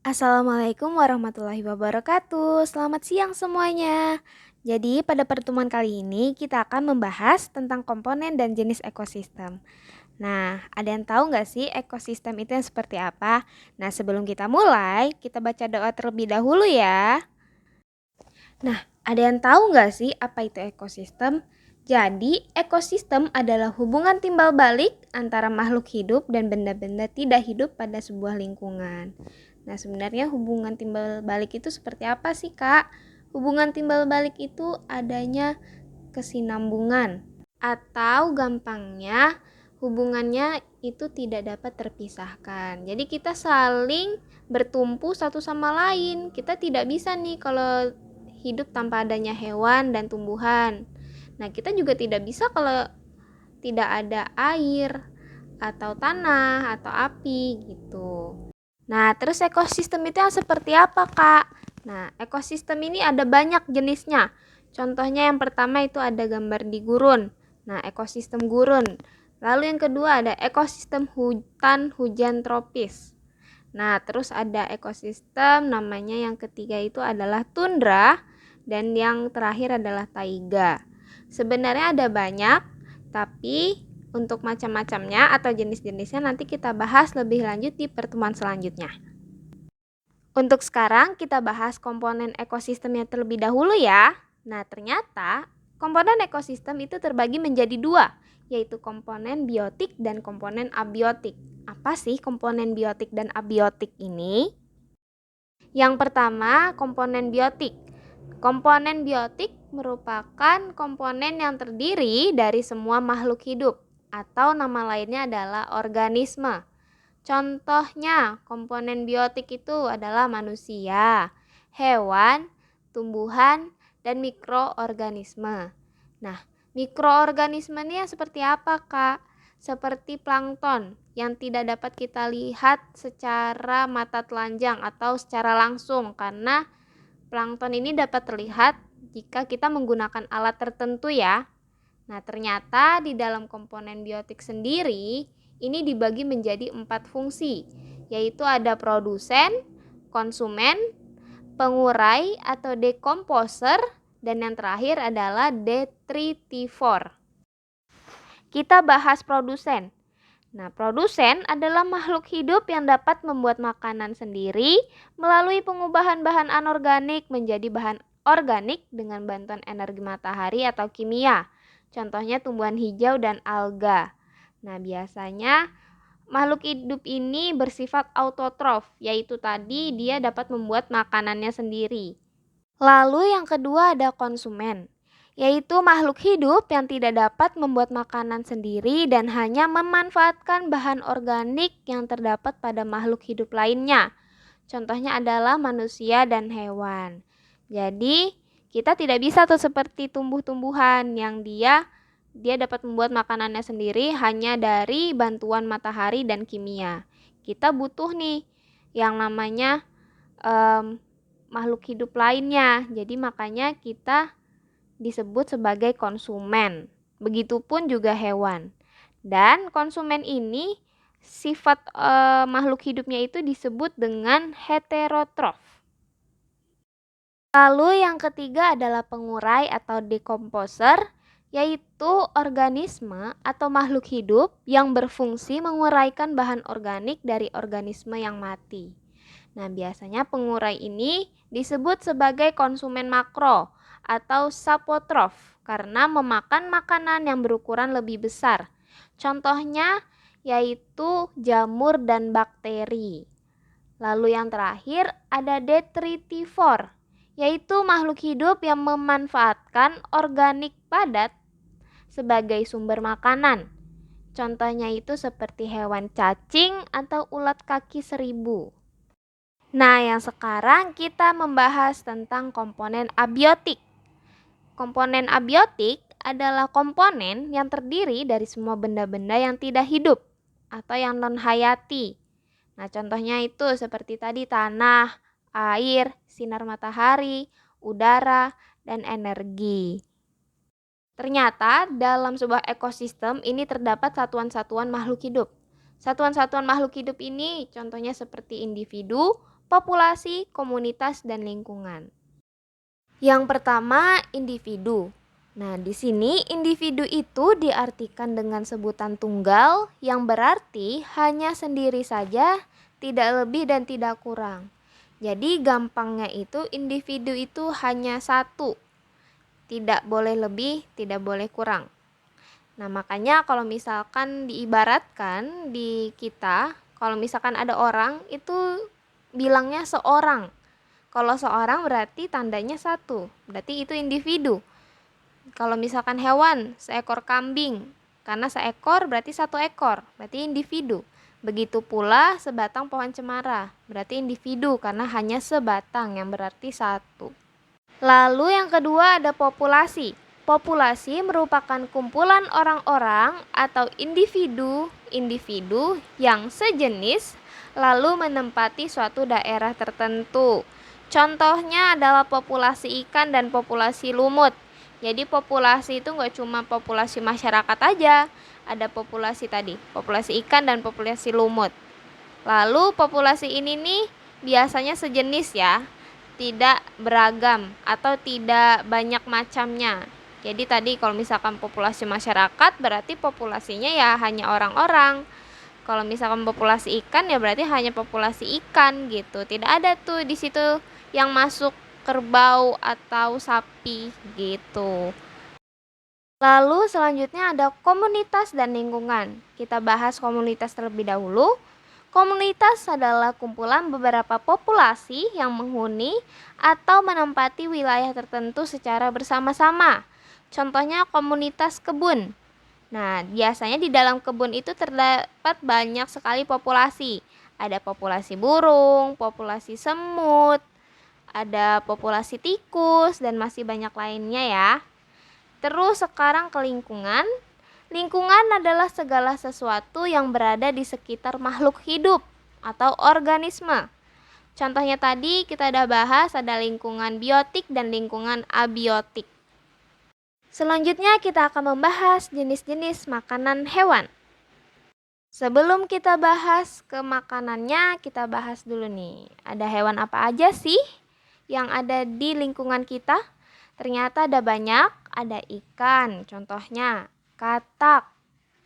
Assalamualaikum warahmatullahi wabarakatuh. Selamat siang semuanya. Jadi, pada pertemuan kali ini kita akan membahas tentang komponen dan jenis ekosistem. Nah, ada yang tahu nggak sih ekosistem itu yang seperti apa? Nah, sebelum kita mulai, kita baca doa terlebih dahulu ya. Nah, ada yang tahu nggak sih apa itu ekosistem? Jadi, ekosistem adalah hubungan timbal balik antara makhluk hidup dan benda-benda tidak hidup pada sebuah lingkungan. Nah, sebenarnya hubungan timbal balik itu seperti apa sih, Kak? Hubungan timbal balik itu adanya kesinambungan atau gampangnya hubungannya itu tidak dapat terpisahkan. Jadi kita saling bertumpu satu sama lain. Kita tidak bisa nih kalau hidup tanpa adanya hewan dan tumbuhan. Nah, kita juga tidak bisa kalau tidak ada air atau tanah atau api gitu. Nah, terus ekosistem itu yang seperti apa, Kak? Nah, ekosistem ini ada banyak jenisnya. Contohnya yang pertama itu ada gambar di gurun. Nah, ekosistem gurun. Lalu yang kedua ada ekosistem hutan hujan tropis. Nah, terus ada ekosistem namanya yang ketiga itu adalah tundra dan yang terakhir adalah taiga. Sebenarnya ada banyak, tapi untuk macam-macamnya atau jenis-jenisnya nanti kita bahas lebih lanjut di pertemuan selanjutnya. Untuk sekarang kita bahas komponen ekosistemnya terlebih dahulu ya. Nah, ternyata komponen ekosistem itu terbagi menjadi dua, yaitu komponen biotik dan komponen abiotik. Apa sih komponen biotik dan abiotik ini? Yang pertama, komponen biotik. Komponen biotik merupakan komponen yang terdiri dari semua makhluk hidup atau nama lainnya adalah organisme. Contohnya, komponen biotik itu adalah manusia, hewan, tumbuhan, dan mikroorganisme. Nah, mikroorganisme ini yang seperti apa, Kak? Seperti plankton yang tidak dapat kita lihat secara mata telanjang atau secara langsung karena plankton ini dapat terlihat jika kita menggunakan alat tertentu ya. Nah, ternyata di dalam komponen biotik sendiri ini dibagi menjadi 4 fungsi, yaitu ada produsen, konsumen, pengurai atau decomposer, dan yang terakhir adalah detritivor. Kita bahas produsen. Nah, produsen adalah makhluk hidup yang dapat membuat makanan sendiri melalui pengubahan bahan anorganik menjadi bahan organik dengan bantuan energi matahari atau kimia. Contohnya tumbuhan hijau dan alga. Nah, biasanya makhluk hidup ini bersifat autotrof, yaitu tadi dia dapat membuat makanannya sendiri. Lalu yang kedua ada konsumen, yaitu makhluk hidup yang tidak dapat membuat makanan sendiri dan hanya memanfaatkan bahan organik yang terdapat pada makhluk hidup lainnya. Contohnya adalah manusia dan hewan. Jadi, kita tidak bisa tuh seperti tumbuh-tumbuhan yang dia dapat membuat makanannya sendiri hanya dari bantuan matahari dan kimia. Kita butuh nih yang namanya makhluk hidup lainnya. Jadi makanya kita disebut sebagai konsumen. Begitupun juga hewan. Dan konsumen ini sifat makhluk hidupnya itu disebut dengan heterotrof. Lalu yang ketiga adalah pengurai atau decomposer, yaitu organisme atau makhluk hidup yang berfungsi menguraikan bahan organik dari organisme yang mati. Nah, biasanya pengurai ini disebut sebagai konsumen makro atau sapotrof karena memakan makanan yang berukuran lebih besar. Contohnya yaitu jamur dan bakteri. Lalu yang terakhir ada detritivor, yaitu makhluk hidup yang memanfaatkan organik padat sebagai sumber makanan. Contohnya itu seperti hewan cacing atau ulat kaki seribu. Nah, yang sekarang kita membahas tentang komponen abiotik. Komponen abiotik adalah komponen yang terdiri dari semua benda-benda yang tidak hidup atau yang non-hayati. Nah, contohnya itu seperti tadi tanah, air, sinar matahari, udara, dan energi. Ternyata dalam sebuah ekosistem ini terdapat satuan-satuan makhluk hidup. Satuan-satuan makhluk hidup ini contohnya seperti individu, populasi, komunitas, dan lingkungan. Yang pertama, individu. Nah, di sini individu itu diartikan dengan sebutan tunggal yang berarti hanya sendiri saja, tidak lebih dan tidak kurang. Jadi gampangnya itu individu itu hanya satu, tidak boleh lebih, tidak boleh kurang. Nah, makanya kalau misalkan diibaratkan di kita, kalau misalkan ada orang itu bilangnya seorang. Kalau seorang berarti tandanya satu, berarti itu individu. Kalau misalkan hewan, seekor kambing, karena seekor berarti satu ekor, berarti individu. Begitu pula sebatang pohon cemara, berarti individu karena hanya sebatang yang berarti satu. Lalu yang kedua ada populasi. Populasi merupakan kumpulan orang-orang atau individu yang sejenis lalu menempati suatu daerah tertentu. Contohnya adalah populasi ikan dan populasi lumut. Jadi populasi itu nggak cuma populasi masyarakat aja, ada populasi tadi, populasi ikan dan populasi lumut. Lalu populasi ini nih biasanya sejenis ya, tidak beragam atau tidak banyak macamnya. Jadi tadi kalau misalkan populasi masyarakat berarti populasinya ya hanya orang-orang. Kalau misalkan populasi ikan ya berarti hanya populasi ikan gitu. Tidak ada tuh di situ yang masuk kerbau atau sapi gitu. Lalu selanjutnya ada komunitas dan lingkungan. Kita bahas komunitas terlebih dahulu. Komunitas adalah kumpulan beberapa populasi yang menghuni atau menempati wilayah tertentu secara bersama-sama. Contohnya komunitas kebun. Nah, biasanya di dalam kebun itu terdapat banyak sekali populasi. Ada populasi burung, populasi semut, ada populasi tikus, dan masih banyak lainnya ya. Terus sekarang ke lingkungan. Lingkungan adalah segala sesuatu yang berada di sekitar makhluk hidup atau organisme. Contohnya tadi kita udah bahas ada lingkungan biotik dan lingkungan abiotik. Selanjutnya kita akan membahas jenis-jenis makanan hewan. Sebelum kita bahas ke makanannya, kita bahas dulu nih. Ada hewan apa aja sih yang ada di lingkungan kita? Ternyata ada banyak, ada ikan, contohnya katak,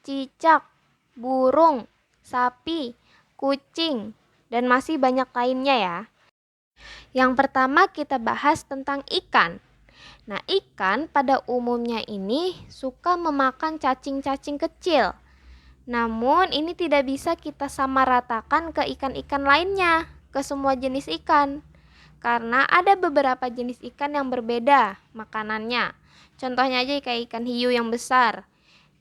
cicak, burung, sapi, kucing, dan masih banyak lainnya ya. Yang pertama kita bahas tentang ikan. Nah, ikan pada umumnya ini suka memakan cacing-cacing kecil. Namun ini tidak bisa kita samaratakan ke ikan-ikan lainnya, ke semua jenis ikan. Karena ada beberapa jenis ikan yang berbeda makanannya. Contohnya aja kayak ikan hiu yang besar.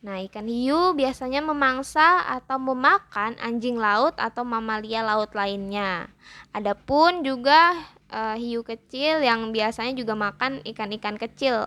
Nah, ikan hiu biasanya memangsa atau memakan anjing laut atau mamalia laut lainnya. Adapun juga hiu kecil yang biasanya juga makan ikan-ikan kecil.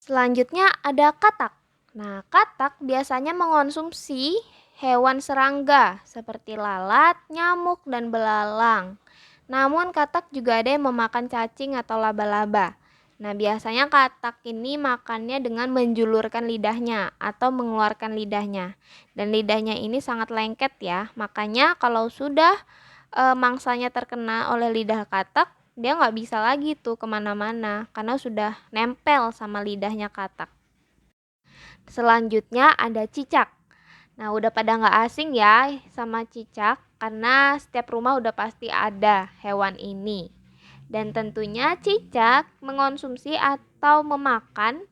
Selanjutnya ada katak. Nah, katak biasanya mengonsumsi hewan serangga seperti lalat, nyamuk, dan belalang. Namun katak juga ada yang memakan cacing atau laba-laba. Nah, biasanya katak ini makannya dengan menjulurkan lidahnya atau mengeluarkan lidahnya. Dan lidahnya ini sangat lengket ya. Makanya kalau sudah mangsanya terkena oleh lidah katak, dia nggak bisa lagi tuh kemana-mana karena sudah nempel sama lidahnya katak. Selanjutnya ada cicak. Nah, udah pada nggak asing ya sama cicak karena setiap rumah udah pasti ada hewan ini. Dan tentunya cicak mengonsumsi atau memakan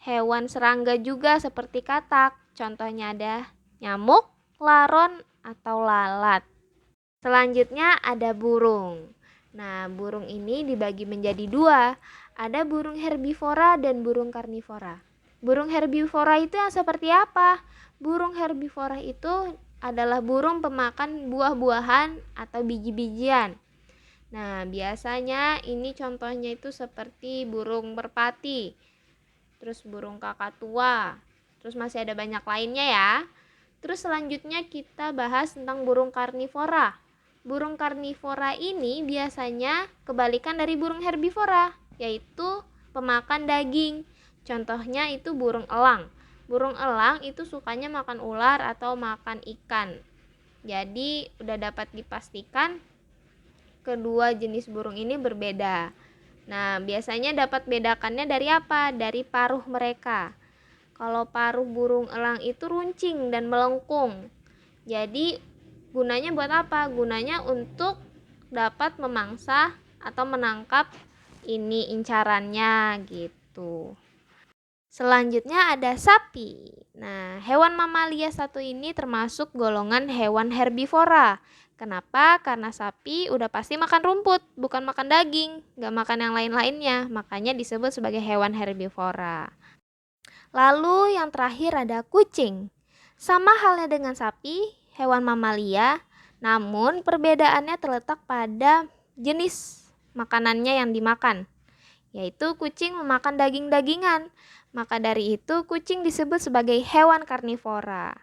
hewan serangga juga seperti katak. Contohnya ada nyamuk, laron, atau lalat. Selanjutnya ada burung. Nah, burung ini dibagi menjadi dua. Ada burung herbivora dan burung karnivora. Burung herbivora itu yang seperti apa? Burung herbivora itu adalah burung pemakan buah-buahan atau biji-bijian. Nah, biasanya ini contohnya itu seperti burung merpati, terus burung kakatua, terus masih ada banyak lainnya ya. Terus selanjutnya kita bahas tentang burung karnivora. Burung karnivora ini biasanya kebalikan dari burung herbivora, yaitu pemakan daging. Contohnya itu burung elang. Burung elang itu sukanya makan ular atau makan ikan. Jadi udah dapat dipastikan kedua jenis burung ini berbeda. Nah, biasanya dapat bedakannya dari apa? Dari paruh mereka. Kalau paruh burung elang itu runcing dan melengkung. Jadi, gunanya buat apa? Gunanya untuk dapat memangsa atau menangkap ini incarannya gitu. Selanjutnya ada sapi. Nah, hewan mamalia satu ini termasuk golongan hewan herbivora. Kenapa? Karena sapi udah pasti makan rumput, bukan makan daging, nggak makan yang lain-lainnya. Makanya disebut sebagai hewan herbivora. Lalu yang terakhir ada kucing. Sama halnya dengan sapi, hewan mamalia, namun perbedaannya terletak pada jenis makanannya yang dimakan, yaitu kucing memakan daging-dagingan. Maka dari itu kucing disebut sebagai hewan karnivora.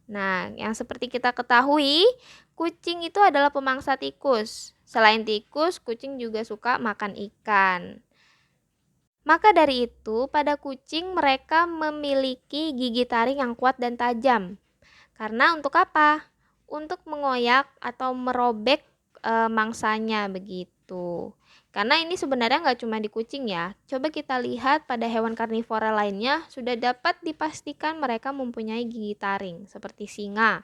Nah, yang seperti kita ketahui, kucing itu adalah pemangsa tikus. Selain tikus, kucing juga suka makan ikan. Maka dari itu, pada kucing mereka memiliki gigi taring yang kuat dan tajam. Karena untuk apa? Untuk mengoyak atau merobek mangsanya begitu. Karena ini sebenarnya nggak cuma di kucing ya. Coba kita lihat pada hewan karnivora lainnya sudah dapat dipastikan mereka mempunyai gigi taring seperti singa.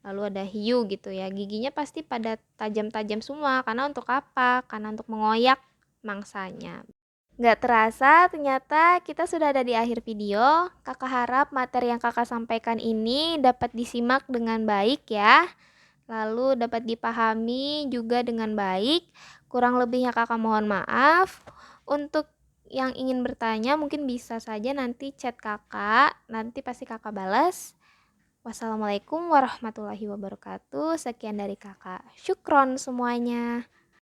Lalu ada hiu gitu ya. Giginya pasti pada tajam-tajam semua. Karena untuk apa? Karena untuk mengoyak mangsanya. Nggak terasa, ternyata kita sudah ada di akhir video. Kakak harap materi yang kakak sampaikan ini dapat disimak dengan baik ya. Lalu dapat dipahami juga dengan baik. Kurang lebihnya kakak mohon maaf. Untuk yang ingin bertanya mungkin bisa saja nanti chat kakak. Nanti pasti kakak balas. Wassalamualaikum warahmatullahi wabarakatuh. Sekian dari kakak. Syukron semuanya.